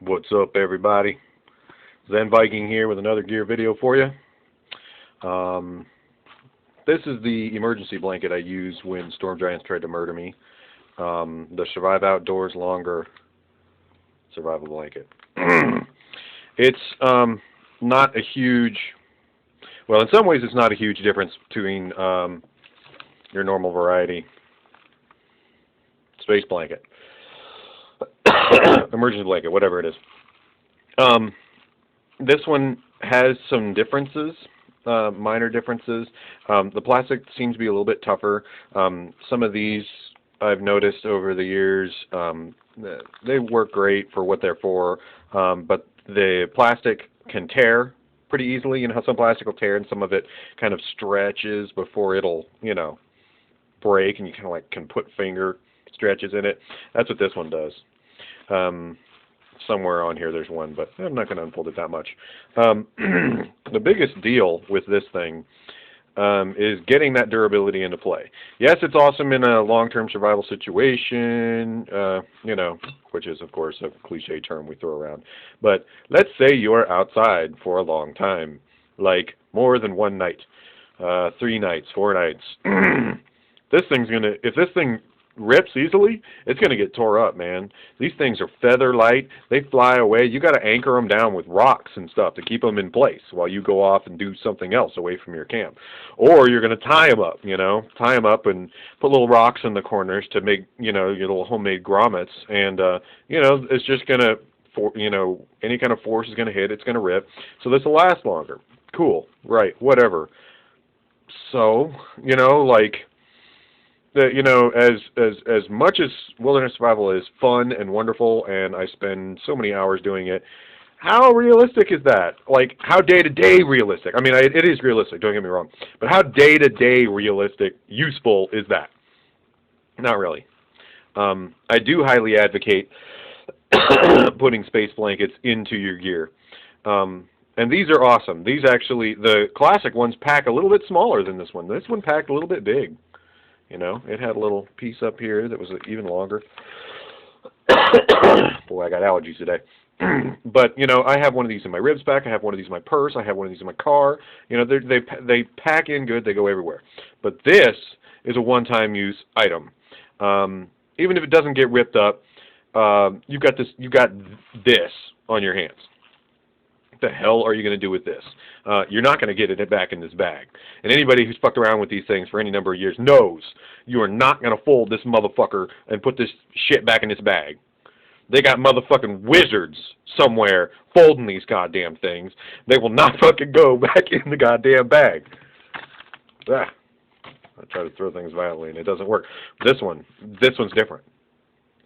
What's up, everybody? Zen Viking here with another gear video for you. Um, this is the emergency blanket I use when storm giants tried to murder me. The Survive Outdoors Longer survival blanket. It's not a huge, well, in some ways it's not a huge difference between your normal variety space blanket, emergency blanket, whatever it is. This one has some differences, minor differences. The plastic seems to be a little bit tougher. Some of these I've noticed over the years, they work great for what they're for, but the plastic can tear pretty easily. You know how some plastic will tear and some of it kind of stretches before it'll, break, and you kind of like can put finger stretches in it. That's what this one does. Somewhere on here there's one, but I'm not going to unfold it that much. The biggest deal with this thing is getting that durability into play. Yes, it's awesome in a long-term survival situation, which is, of course, a cliche term we throw around. But let's say you're outside for a long time, like more than one night, 3 nights, 4 nights. If this thing rips easily, it's going to get tore up, man. These things are feather light. They fly away. You got to anchor them down with rocks and stuff to keep them in place while you go off and do something else away from your camp. Or you're going to tie them up, tie them up and put little rocks in the corners to make, your little homemade grommets. And, it's just going to, any kind of force is going to hit, it's going to rip. So this will last longer. Cool. Right. Whatever. So, as much as wilderness survival is fun and wonderful, and I spend so many hours doing it, how realistic is that? Like, how day-to-day realistic? I mean, it is realistic, don't get me wrong, but how day-to-day realistic, useful is that? Not really. I do highly advocate putting space blankets into your gear. And these are awesome. These actually, the classic ones pack a little bit smaller than this one. This one packed a little bit big. It had a little piece up here that was even longer. Boy, I got allergies today. But, I have one of these in my ribs pack. I have one of these in my purse. I have one of these in my car. They pack in good. They go everywhere. But this is a one-time use item. Even if it doesn't get ripped up, you got this on your hands. What the hell are you going to do with this? You're not going to get it back in this bag. And anybody who's fucked around with these things for any number of years knows you are not going to fold this motherfucker and put this shit back in this bag. They got motherfucking wizards somewhere folding these goddamn things. They will not fucking go back in the goddamn bag. I try to throw things violently and it doesn't work. This one's different.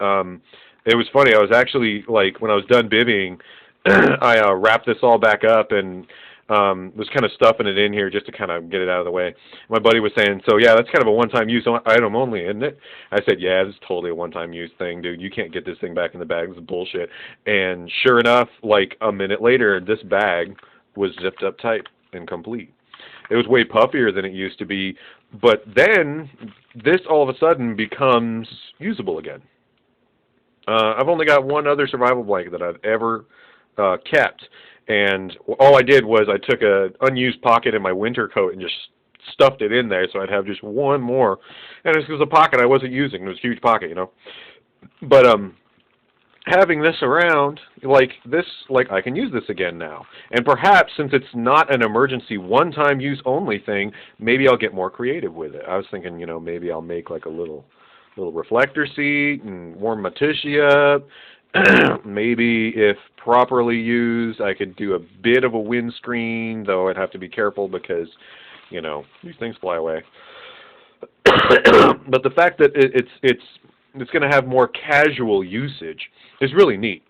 It was funny. I was actually, when I was done bivvying, I wrapped this all back up and was kind of stuffing it in here just to kind of get it out of the way. My buddy was saying, so yeah, that's kind of a one-time use item only, isn't it? I said, yeah, this is totally a one-time use thing, dude. You can't get this thing back in the bag. This is bullshit. And sure enough, a minute later, this bag was zipped up tight and complete. It was way puffier than it used to be, but then this all of a sudden becomes usable again. I've only got one other survival blanket that I've ever kept, and all I did was I took an unused pocket in my winter coat and just stuffed it in there so I'd have just one more, and it was a pocket I wasn't using. It was a huge pocket, but having this around, I can use this again now, and perhaps since it's not an emergency one-time use only thing, maybe I'll get more creative with it. I was thinking, maybe I'll make like a little reflector seat and warm my tushy up. Maybe if properly used, I could do a bit of a windscreen, though I'd have to be careful because, these things fly away. But the fact that it's going to have more casual usage is really neat.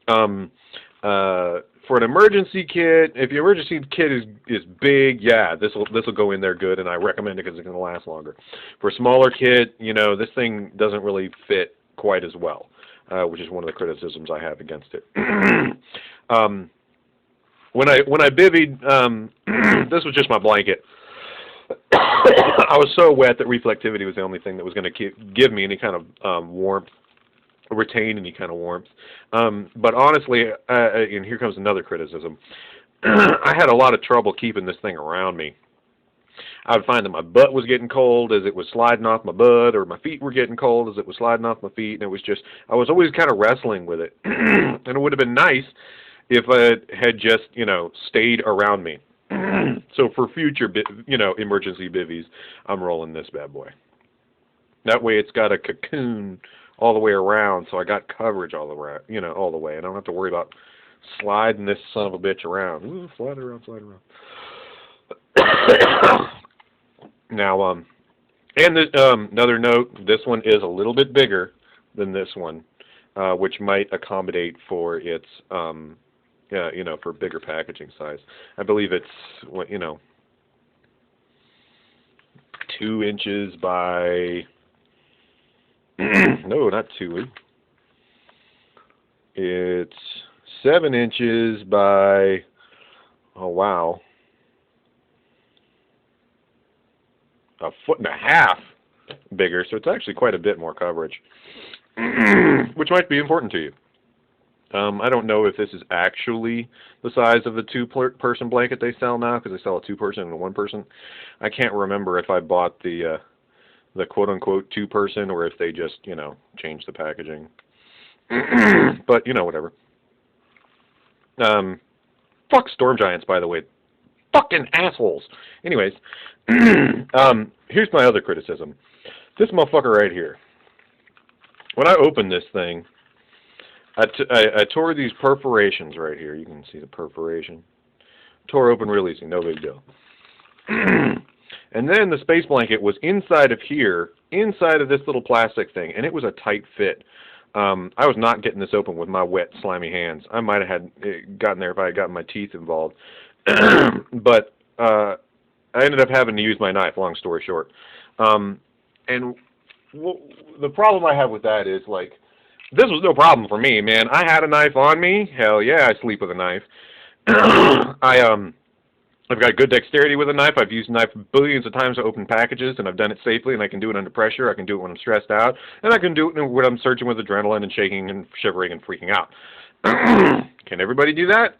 For an emergency kit, if your emergency kit is big, yeah, this will go in there good, and I recommend it because it's going to last longer. For a smaller kit, this thing doesn't really fit quite as well. Which is one of the criticisms I have against it. When I bivvied, this was just my blanket. I was so wet that reflectivity was the only thing that was going to give me any kind of warmth retain any kind of warmth. But honestly, and here comes another criticism. I had a lot of trouble keeping this thing around me. I would find that my butt was getting cold as it was sliding off my butt, or my feet were getting cold as it was sliding off my feet, and it was just, I was always kind of wrestling with it. And it would have been nice if it had just, stayed around me. So for future, emergency bivvies, I'm rolling this bad boy. That way it's got a cocoon all the way around, so I got coverage all the way, all the way. I don't have to worry about sliding this son of a bitch around. Ooh, slide around, slide around. Now, and this, another note, this one is a little bit bigger than this one, which might accommodate for its, for bigger packaging size. I believe it's, 2 inches by, no, not 2. It's 7 inches by, oh wow, 1.5 feet bigger, so it's actually quite a bit more coverage, which might be important to you. I don't know if this is actually the size of the 2-person blanket they sell now, because they sell a 2-person and a 1-person. I can't remember if I bought the quote-unquote 2-person or if they just, changed the packaging. But, whatever. Fuck storm giants, by the way. Fucking assholes. Anyways, here's my other criticism. This motherfucker right here. When I opened this thing, I tore these perforations right here. You can see the perforation. Tore open real easy, no big deal. And then the space blanket was inside of here, inside of this little plastic thing, and it was a tight fit. I was not getting this open with my wet, slimy hands. I might have had gotten there if I had gotten my teeth involved. But I ended up having to use my knife, long story short. And the problem I have with that is, this was no problem for me, man. I had a knife on me. Hell yeah, I sleep with a knife. I've got good dexterity with a knife. I've used a knife billions of times to open packages, and I've done it safely, and I can do it under pressure. I can do it when I'm stressed out, and I can do it when I'm surging with adrenaline and shaking and shivering and freaking out. Can everybody do that?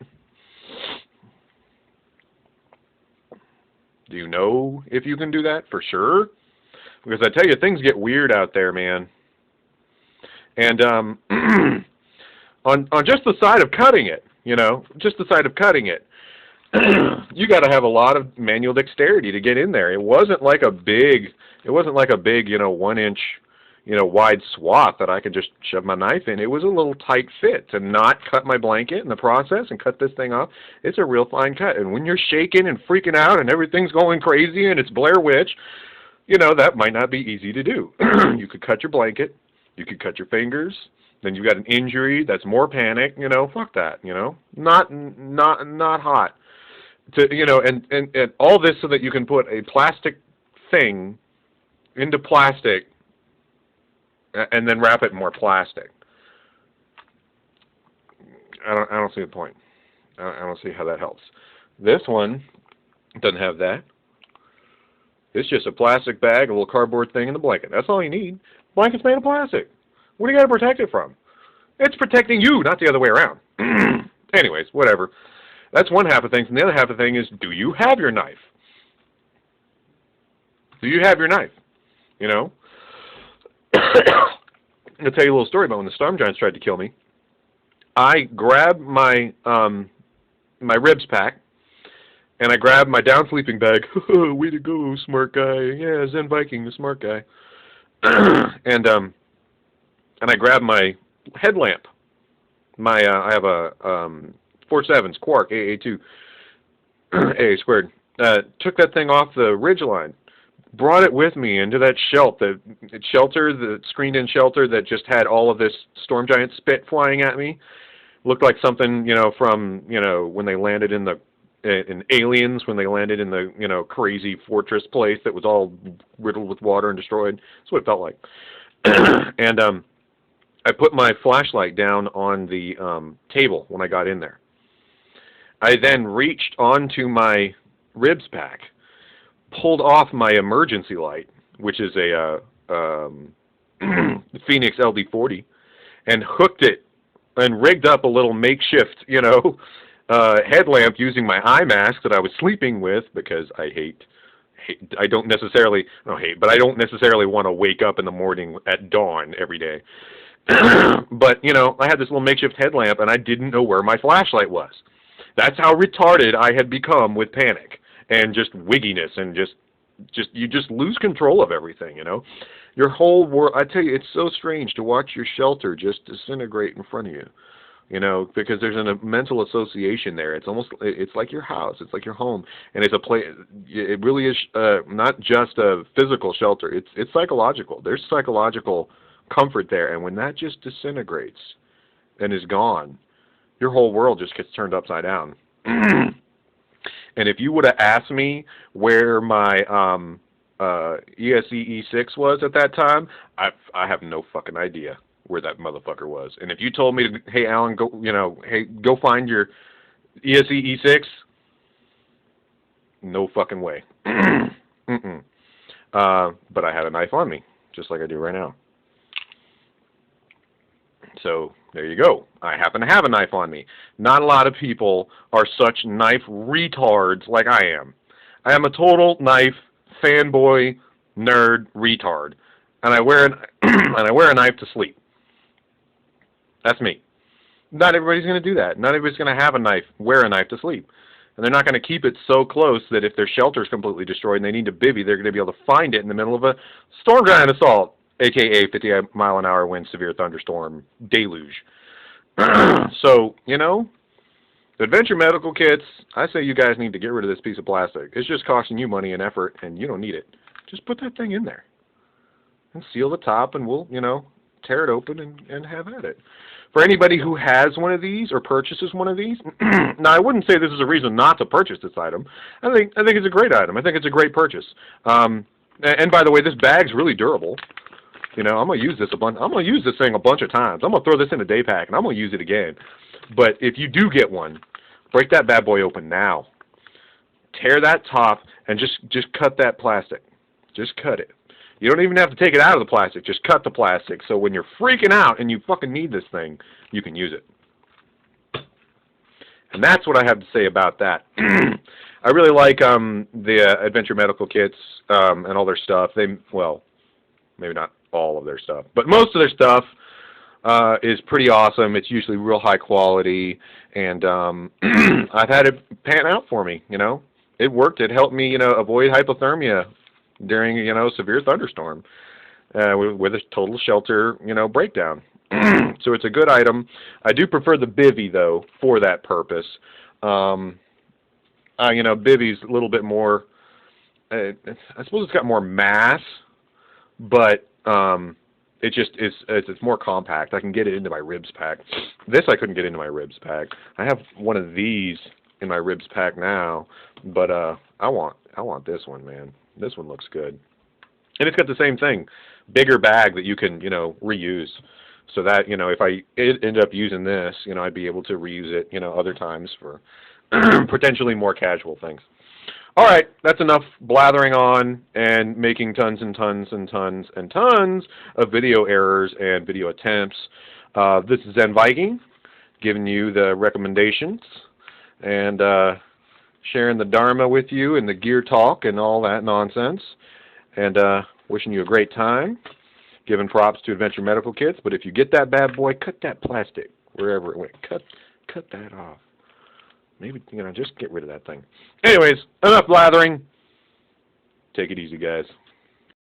Do you know if you can do that for sure? Because I tell you, things get weird out there, man. And on just the side of cutting it, just the side of cutting it, you got to have a lot of manual dexterity to get in there. It wasn't like a big, 1-inch, wide swath that I could just shove my knife in. It was a little tight fit to not cut my blanket in the process and cut this thing off. It's a real fine cut. And when you're shaking and freaking out and everything's going crazy and it's Blair Witch, that might not be easy to do. You could cut your blanket. You could cut your fingers. Then you've got an injury. That's more panic. Fuck that. Not hot. And all this so that you can put a plastic thing into plastic and then wrap it in more plastic. I don't see the point. I don't see how that helps. This one doesn't have that. It's just a plastic bag, a little cardboard thing, and the blanket. That's all you need. Blanket's made of plastic. What do you got to protect it from? It's protecting you, not the other way around. Anyways, whatever. That's one half of things. And the other half of the thing is, do you have your knife? Do you have your knife? I'll tell you a little story about when the storm giants tried to kill me. I grabbed my my ribs pack, and I grabbed my down sleeping bag. Way to go, smart guy. Yeah, Zen Viking, the smart guy. And I grabbed my headlamp. I have a 4.7's Quark AA2 AA squared. Took that thing off the ridgeline, brought it with me into that the screened-in shelter that just had all of this storm giant spit flying at me. Looked like something, from, when they landed in Aliens, when they landed in the, crazy fortress place that was all riddled with water and destroyed. That's what it felt like. And I put my flashlight down on the table when I got in there. I then reached onto my ribs pack, pulled off my emergency light, which is a Phoenix LD40, and hooked it and rigged up a little makeshift, headlamp using my eye mask that I was sleeping with because I don't necessarily, no hate, but I don't necessarily want to wake up in the morning at dawn every day. But, I had this little makeshift headlamp and I didn't know where my flashlight was. That's how retarded I had become with panic and just wigginess and you just lose control of everything, Your whole world, I tell you, it's so strange to watch your shelter just disintegrate in front of you. Because there's a mental association there. It's like your house, it's like your home, and it's a place. It really is not just a physical shelter. It's psychological. There's psychological comfort there, and when that just disintegrates and is gone, your whole world just gets turned upside down. And if you would have asked me where my ESE E6 was at that time, I have no fucking idea where that motherfucker was. And if you told me, hey Alan, go find your ESE E6, no fucking way. Mm-mm. But I had a knife on me, just like I do right now. So there you go. I happen to have a knife on me. Not a lot of people are such knife retards like I am. I am a total knife fanboy nerd retard, and I wear a knife to sleep. That's me. Not everybody's going to do that. Not everybody's going to have a knife, wear a knife to sleep. And they're not going to keep it so close that if their shelter is completely destroyed and they need to bivvy, they're going to be able to find it in the middle of a storm giant assault, a.k.a. 50-mile-an-hour wind, severe thunderstorm, deluge. So, Adventure Medical Kits, I say you guys need to get rid of this piece of plastic. It's just costing you money and effort, and you don't need it. Just put that thing in there. And seal the top, and we'll, tear it open and have at it. For anybody who has one of these or purchases one of these, now I wouldn't say this is a reason not to purchase this item. I think it's a great item. I think it's a great purchase. And by the way, this bag's really durable. I'm gonna use this I'm gonna use this thing a bunch of times. I'm gonna throw this in a day pack and I'm gonna use it again. But if you do get one, break that bad boy open now. Tear that top and just cut that plastic. Just cut it. You don't even have to take it out of the plastic. Just cut the plastic so when you're freaking out and you fucking need this thing, you can use it. And that's what I have to say about that. I really like the Adventure Medical Kits and all their stuff. Maybe not all of their stuff, but most of their stuff is pretty awesome. It's usually real high quality, and I've had it pan out for me. It worked. It helped me, avoid hypothermia during a severe thunderstorm with a total shelter breakdown. So it's a good item. I do prefer the bivvy though for that purpose. Bivvy's a little bit more. I suppose it's got more mass, but it just is. It's more compact. I can get it into my ribs pack. This I couldn't get into my ribs pack. I have one of these in my ribs pack now, but I want this one, man. This one looks good. And it's got the same thing. Bigger bag that you can, reuse. So that, if I end up using this, I'd be able to reuse it, other times for potentially more casual things. All right, that's enough blathering on and making tons and tons and tons and tons of video errors and video attempts. This is Zen Viking giving you the recommendations and sharing the Dharma with you and the gear talk and all that nonsense. And wishing you a great time, giving props to Adventure Medical Kits. But if you get that bad boy, cut that plastic wherever it went. Cut that off. Maybe, just get rid of that thing. Anyways, enough blathering. Take it easy, guys.